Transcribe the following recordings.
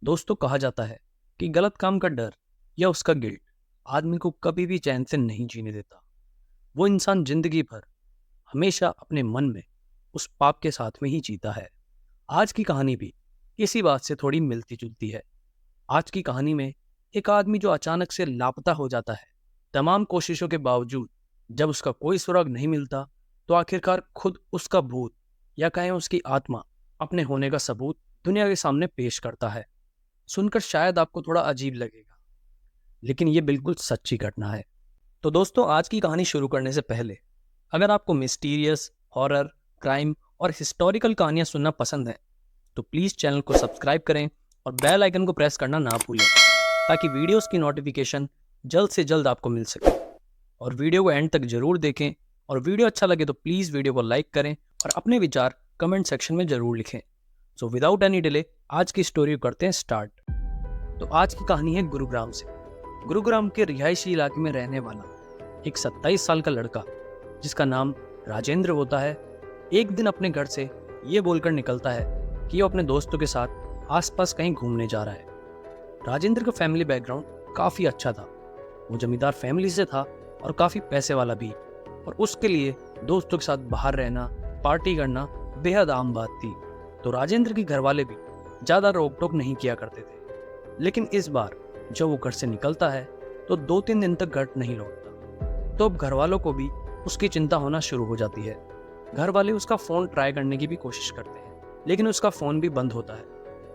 दोस्तों, कहा जाता है कि गलत काम का डर या उसका गिल्ट आदमी को कभी भी चैन से नहीं जीने देता। वो इंसान जिंदगी भर हमेशा अपने मन में उस पाप के साथ में ही जीता है। आज की कहानी भी इसी बात से थोड़ी मिलती जुलती है। आज की कहानी में एक आदमी जो अचानक से लापता हो जाता है। तमाम कोशिशों के बावजूद जब उसका कोई सुराग नहीं मिलता, तो आखिरकार खुद उसका भूत या कहें उसकी आत्मा अपने होने का सबूत दुनिया के सामने पेश करता है। सुनकर शायद आपको थोड़ा अजीब लगेगा, लेकिन ये बिल्कुल सच्ची घटना है। तो दोस्तों, आज की कहानी शुरू करने से पहले अगर आपको मिस्टीरियस, हॉरर, क्राइम और हिस्टोरिकल कहानियां सुनना पसंद है, तो प्लीज़ चैनल को सब्सक्राइब करें और बेल आइकन को प्रेस करना ना भूलें, ताकि वीडियोस की नोटिफिकेशन जल्द से जल्द आपको मिल सके। और वीडियो को एंड तक जरूर देखें, और वीडियो अच्छा लगे तो प्लीज़ वीडियो को लाइक करें और अपने विचार कमेंट सेक्शन में ज़रूर लिखें। सो विदाउट एनी डिले आज की स्टोरी करते हैं स्टार्ट। तो आज की कहानी है गुरुग्राम से। गुरुग्राम के रिहायशी इलाके में रहने वाला एक 27 साल का लड़का, जिसका नाम राजेंद्र होता है, एक दिन अपने घर से ये बोलकर निकलता है कि वो अपने दोस्तों के साथ आसपास कहीं घूमने जा रहा है। राजेंद्र का फैमिली बैकग्राउंड काफ़ी अच्छा था। वो जमींदार फैमिली से था और काफ़ी पैसे वाला भी, और उसके लिए दोस्तों के साथ बाहर रहना, पार्टी करना बेहद आम बात थी। तो राजेंद्र के घर वाले भी ज़्यादा रोक टोक नहीं किया करते थे। लेकिन इस बार जब वो घर से निकलता है तो 2-3 दिन तक घर नहीं लौटता। तो अब घर वालों को भी उसकी चिंता होना शुरू हो जाती है। घर वाले उसका फ़ोन ट्राई करने की भी कोशिश करते हैं, लेकिन उसका फ़ोन भी बंद होता है।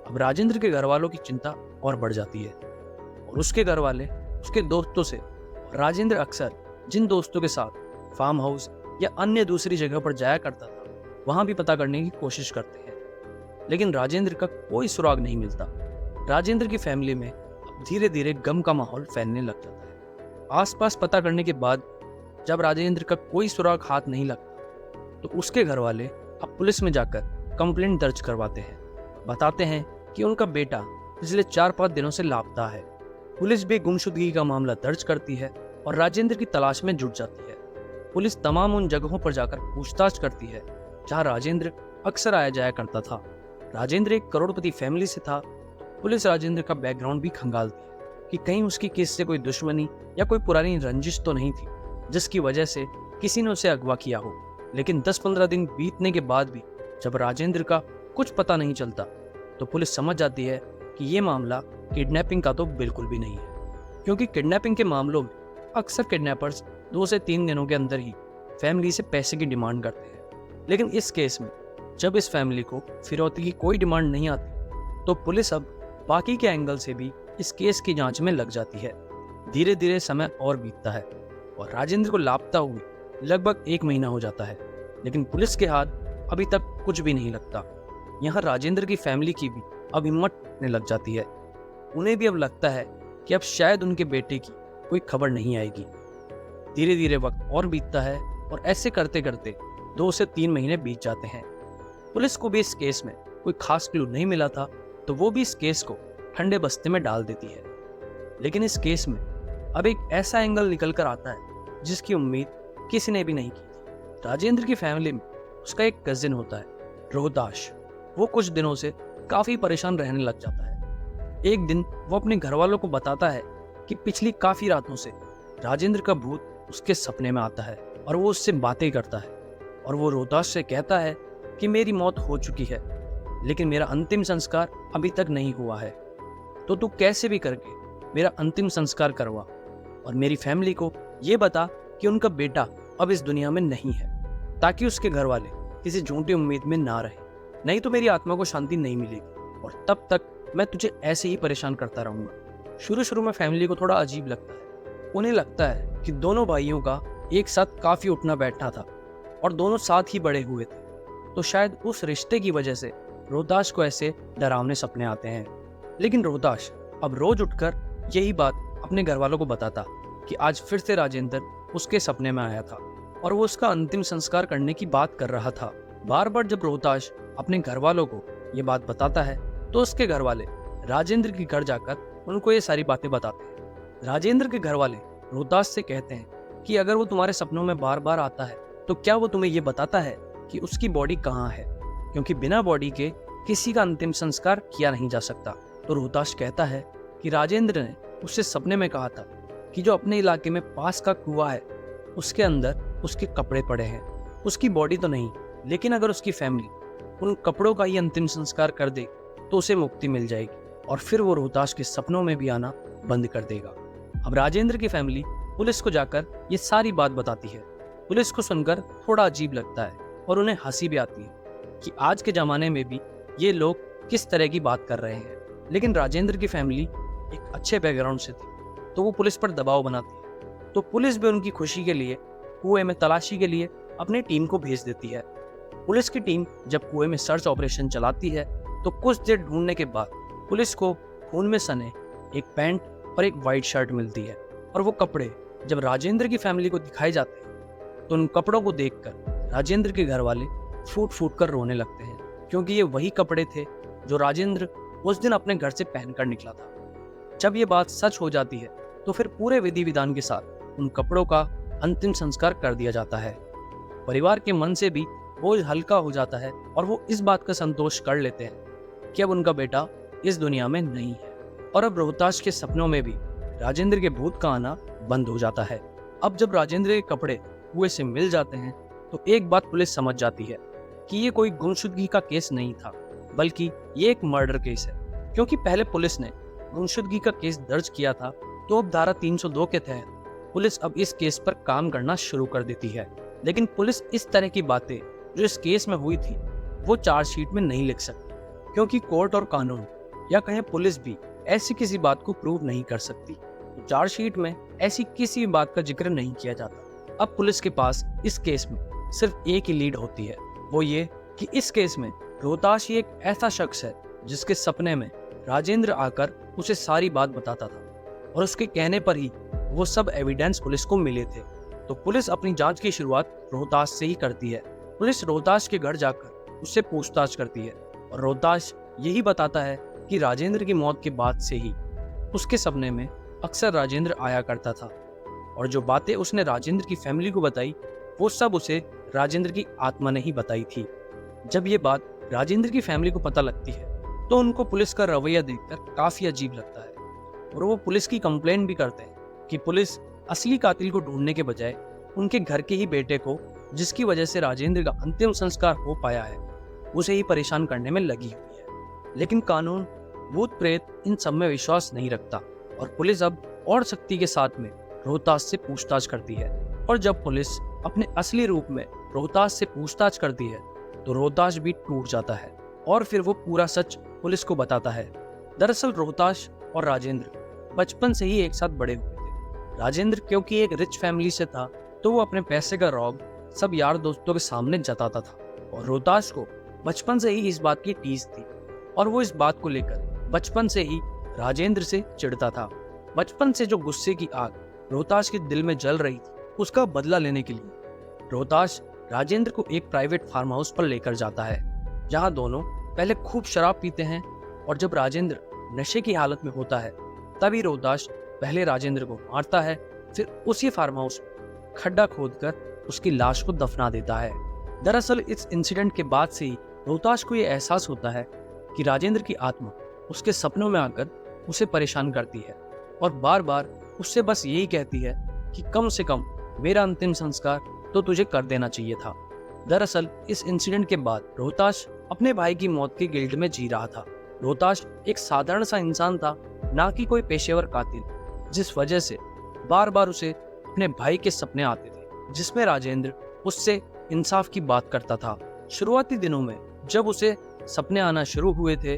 अब राजेंद्र के घर वालों की चिंता और बढ़ जाती है, और उसके घर वाले उसके दोस्तों से, राजेंद्र अक्सर जिन दोस्तों के साथ फार्म हाउस या अन्य दूसरी जगह पर जाया करता था, वहाँ भी पता करने की कोशिश करते हैं, लेकिन राजेंद्र का कोई सुराग नहीं मिलता। राजेंद्र की फैमिली में धीरे धीरे गम का माहौल फैलने लग जाता है। आसपास पता करने के बाद जब राजेंद्र का कोई सुराग हाथ नहीं लगता, तो उसके घर वाले अब पुलिस में जाकर कंप्लेंट दर्ज करवाते हैं। बताते हैं कि उनका बेटा पिछले 4-5 दिनों से लापता है। पुलिस भी गुमशुदगी का मामला दर्ज करती है और राजेंद्र की तलाश में जुट जाती है। पुलिस तमाम उन जगहों पर जाकर पूछताछ करती है जहां राजेंद्र अक्सर आया जाया करता था। राजेंद्र एक करोड़पति फैमिली से था। पुलिस राजेंद्र का बैकग्राउंड भी खंगालती है कि कहीं उसकी किसी से कोई दुश्मनी या कोई पुरानी रंजिश तो नहीं थी, जिसकी वजह से किसी ने उसे अगवा किया हो। लेकिन 10-15 दिन बीतने के बाद भी जब राजेंद्र का कुछ पता नहीं चलता, तो पुलिस समझ जाती है कि ये मामला किडनैपिंग का तो बिल्कुल भी नहीं है, क्योंकि किडनैपिंग के मामलों में अक्सर किडनैपर्स 2 से 3 दिनों के अंदर ही फैमिली से पैसे की डिमांड करते हैं। लेकिन इस केस में जब इस फैमिली को फिरौती की कोई डिमांड नहीं आती, तो पुलिस अब बाकी के एंगल से भी इस केस की जांच में लग जाती है। धीरे धीरे समय और बीतता है और राजेंद्र को लापता हुए लगभग 1 महीना हो जाता है, लेकिन पुलिस के हाथ अभी तक कुछ भी नहीं लगता। यहाँ राजेंद्र की फैमिली की भी अब हिम्मत टूटने लग जाती है। उन्हें भी अब लगता है कि अब शायद उनके बेटे की कोई खबर नहीं आएगी। धीरे धीरे वक्त और बीतता है और ऐसे करते करते 2 से 3 महीने बीत जाते हैं। पुलिस को भी इस केस में कोई खास क्लू नहीं मिला था, तो वो भी इस केस को ठंडे बस्ते में डाल देती है। लेकिन इस केस में अब एक ऐसा एंगल निकल कर आता है जिसकी उम्मीद किसी ने भी नहीं की थी। राजेंद्र की फैमिली में उसका एक कजिन होता है, रोहताश। वो कुछ दिनों से काफी परेशान रहने लग जाता है। एक दिन वो अपने घर वालों को बताता है कि पिछली काफी रातों से राजेंद्र का भूत उसके सपने में आता है और वो उससे बातें करता है। और वो रोहताश से कहता है कि मेरी मौत हो चुकी है, लेकिन मेरा अंतिम संस्कार अभी तक नहीं हुआ है, तो तू कैसे भी करके मेरा अंतिम संस्कार करवा और मेरी फैमिली को ये बता कि उनका बेटा अब इस दुनिया में नहीं है, ताकि उसके घर वाले किसी झूठी उम्मीद में ना रहे। नहीं तो मेरी आत्मा को शांति नहीं मिलेगी और तब तक मैं तुझे ऐसे ही परेशान करता रहूंगा। शुरू शुरू में फैमिली को थोड़ा अजीब लगता है। उन्हें लगता है कि दोनों भाइयों का एक साथ काफी उठना बैठना था और दोनों साथ ही बड़े हुए थे, तो शायद उस रिश्ते की वजह से रोहताश को ऐसे डरावने सपने आते हैं। लेकिन रोहताश अब रोज उठकर यही बात अपने घर वालों को बताता कि आज फिर से राजेंद्र उसके सपने में आया था और वो उसका अंतिम संस्कार करने की बात कर रहा था। बार बार जब रोहताश अपने घर वालों को ये बात बताता है, तो उसके घर वाले राजेंद्र के घर जाकर उनको ये सारी बातें बताते हैं। राजेंद्र के घर वाले रोहताश से कहते हैं कि अगर वो तुम्हारे सपनों में बार बार आता है, तो क्या वो तुम्हें ये बताता है कि उसकी बॉडी कहाँ है, क्योंकि बिना बॉडी के किसी का अंतिम संस्कार किया नहीं जा सकता। तो रोहताश कहता है कि राजेंद्र ने उससे सपने में कहा था कि जो अपने इलाके में पास का कुआं है उसके अंदर उसके कपड़े पड़े हैं, उसकी बॉडी तो नहीं, लेकिन अगर उसकी फैमिली उन कपड़ों का ही अंतिम संस्कार कर दे तो उसे मुक्ति मिल जाएगी और फिर वो रोहताश के सपनों में भी आना बंद कर देगा। अब राजेंद्र की फैमिली पुलिस को जाकर ये सारी बात बताती है। पुलिस को सुनकर थोड़ा अजीब लगता है और उन्हें हंसी भी आती है कि आज के ज़माने में भी ये लोग किस तरह की बात कर रहे हैं। लेकिन राजेंद्र की फैमिली एक अच्छे बैकग्राउंड से थी तो वो पुलिस पर दबाव बनाती है, तो पुलिस भी उनकी खुशी के लिए कुएं में तलाशी के लिए अपनी टीम को भेज देती है। पुलिस की टीम जब कुएं में सर्च ऑपरेशन चलाती है तो कुछ देर ढूंढने के बाद पुलिस को खून में सने एक पैंट और एक वाइट शर्ट मिलती है। और वो कपड़े जब राजेंद्र की फैमिली को दिखाए जाते हैं तो उन कपड़ों को देखकर राजेंद्र के घर वाले फूट फूट कर रोने लगते हैं, क्योंकि ये वही कपड़े थे जो राजेंद्र उस दिन अपने घर से पहनकर निकला था। जब ये बात सच हो जाती है तो फिर पूरे विधि विधान के साथ उन कपड़ों का अंतिम संस्कार कर दिया जाता है। परिवार के मन से भी बोझ हल्का हो जाता है और वो इस बात का संतोष कर लेते हैं कि अब उनका बेटा इस दुनिया में नहीं है। और अब रोहताश के सपनों में भी राजेंद्र के भूत का आना बंद हो जाता है। अब जब राजेंद्र के कपड़े कुएं से मिल जाते हैं तो एक बात पुलिस समझ जाती है कि ये कोई गुमशुदगी का केस नहीं था, बल्कि ये एक मर्डर केस है। क्योंकि पहले पुलिस ने गुमशुदगी का केस दर्ज किया था तो अब धारा 302 के तहत पुलिस अब इस केस पर काम करना शुरू कर देती है। लेकिन पुलिस इस तरह की बातें जो इस केस में हुई थी वो चार्जशीट में नहीं लिख सकती, क्योंकि कोर्ट और कानून या कहें पुलिस भी ऐसी किसी बात को प्रूव नहीं कर सकती। तो चार्जशीट में ऐसी किसी बात का जिक्र नहीं किया जाता। अब पुलिस के पास इस केस में सिर्फ एक ही लीड होती है, वो ये कि इस केस में रोहताश ही एक ऐसा शख्स है जिसके सपने में राजेंद्र आकर उसे सारी बात बताता था और उसके कहने पर ही वो सब एविडेंस पुलिस को मिले थे। तो पुलिस अपनी जांच की शुरुआत रोहताश से ही करती है। पुलिस रोहताश के घर जाकर उससे पूछताछ करती है और रोहताश यही बताता है कि राजेंद्र की मौत के बाद से ही उसके सपने में अक्सर राजेंद्र आया करता था और जो बातें उसने राजेंद्र की फैमिली को बताई वो सब उसे राजेंद्र की आत्मा ने ही बताई थी। जब ये बात राजेंद्र की फैमिली को पता लगती है तो उनको पुलिस का रवैया देखकर काफी अजीब लगता है और वो पुलिस की कंप्लेंट भी करते हैं कि पुलिस असली कातिल को ढूंढने के बजाय उनके घर के ही बेटे को, जिसकी वजह से राजेंद्र का अंतिम संस्कार हो पाया है, उसे ही परेशान करने में लगी हुई है। लेकिन कानून, भूत प्रेत इन सब में विश्वास नहीं रखता और पुलिस अब और सख्ती के साथ में रोहताश से पूछताछ करती है। और जब पुलिस अपने असली रूप में रोहताश से पूछताछ करती है तो रोहताश भी टूट जाता है और फिर वो पूरा सच पुलिस को बताता है। दरअसल रोहताश और राजेंद्र बचपन से ही एक साथ बड़े हुए थे। राजेंद्र क्योंकि एक रिच फैमिली से था तो वो अपने पैसे का रौब सब यार दोस्तों के सामने जताता था और रोहताश को बचपन से ही इस बात की टीस थी और वो इस बात को लेकर बचपन से ही राजेंद्र से चिढ़ता था। बचपन से जो गुस्से की आग रोहताश के दिल में जल रही थी उसका बदला लेने के लिए रोहताश राजेंद्र को एक प्राइवेट फार्म हाउस पर लेकर जाता है, जहां दोनों पहले खूब शराब पीते हैं और जब राजेंद्र नशे की हालत में होता है तभी रोहताश पहले राजेंद्र को मारता है, फिर उसी फार्म हाउस में खड्डा खोदकर उसकी लाश को दफना देता है। दरअसल इस इंसिडेंट के बाद से ही रोहताश को यह एहसास होता है कि राजेंद्र की आत्मा उसके सपनों में आकर उसे परेशान करती है और बार बार उससे बस यही कहती है कि कम से कम मेरा अंतिम संस्कार तो तुझे कर देना चाहिए था। दरअसल इस इंसिडेंट के बाद रोहताश अपने भाई की मौत के गिल्ट में जी रहा था। रोहताश एक साधारण सा इंसान था, ना कि कोई पेशेवर कातिल, जिस वजह से बार बार उसे अपने भाई के सपने आते थे जिसमें राजेंद्र उससे इंसाफ की बात करता था। शुरुआती दिनों में जब उसे सपने आना शुरू हुए थे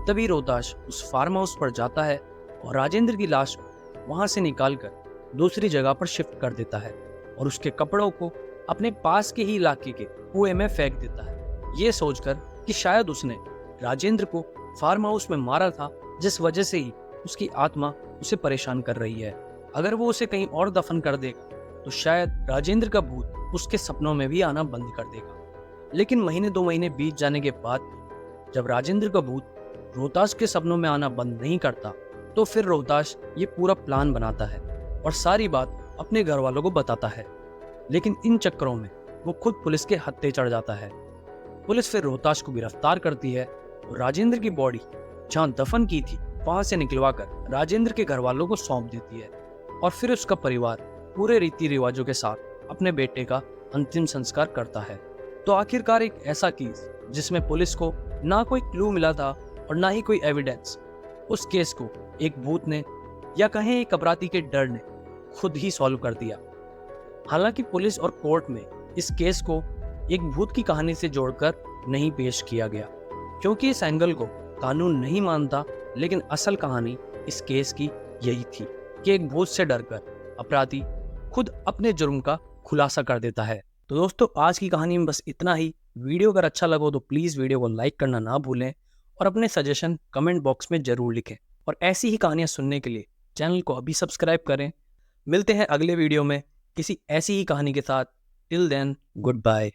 तभी रोहताश उस फार्म हाउस पर जाता है और राजेंद्र की लाश को वहां से निकालकर दूसरी जगह पर शिफ्ट कर देता है और उसके कपड़ों को अपने पास के ही इलाके के कुएं में फेंक देता है, ये सोचकर कि शायद उसने राजेंद्र को फार्म हाउस में मारा था, जिस वजह से ही उसकी आत्मा उसे परेशान कर रही है। अगर वो उसे कहीं और दफन कर देगा तो शायद राजेंद्र का भूत उसके सपनों में भी आना बंद कर देगा। लेकिन महीने 2 महीने बीत जाने के बाद जब राजेंद्र का भूत रोहताश के सपनों में आना बंद नहीं करता तो फिर रोहताश ये पूरा प्लान बनाता है और सारी बात अपने घर वालों को बताता है। लेकिन इन चक्करों में वो खुद पुलिस के हत्थे चढ़ जाता है। पुलिस फिर रोहताश को गिरफ्तार करती है और राजेंद्र की बॉडी जहां दफन की थी वहां से निकलवाकर राजेंद्र के घर वालों को सौंप देती है और फिर उसका परिवार पूरे रीति रिवाजों के साथ अपने बेटे का अंतिम संस्कार करता है। तो आखिरकार एक ऐसा केस जिसमें पुलिस को ना कोई क्लू मिला था और ना ही कोई एविडेंस, उस केस को एक भूत ने या कहें एक अपराधी के डर ने खुद ही सॉल्व कर दिया। हालांकि पुलिस और कोर्ट में इस केस को एक भूत की कहानी से जोड़कर नहीं पेश किया गया, क्योंकि इस एंगल को कानून नहीं मानता, लेकिन असल कहानी इस केस की यही थी कि एक भूत से डरकर अपराधी खुद अपने जुर्म का खुलासा कर देता है। तो दोस्तों, आज की कहानी में बस इतना ही। वीडियो अगर अच्छा लगा तो प्लीज़ वीडियो को लाइक करना ना भूलें और अपने सजेशन कमेंट बॉक्स में ज़रूर लिखें। और ऐसी ही कहानियाँ सुनने के लिए चैनल को अभी सब्सक्राइब करें। मिलते हैं अगले वीडियो में किसी ऐसी ही कहानी के साथ। Till then, good bye.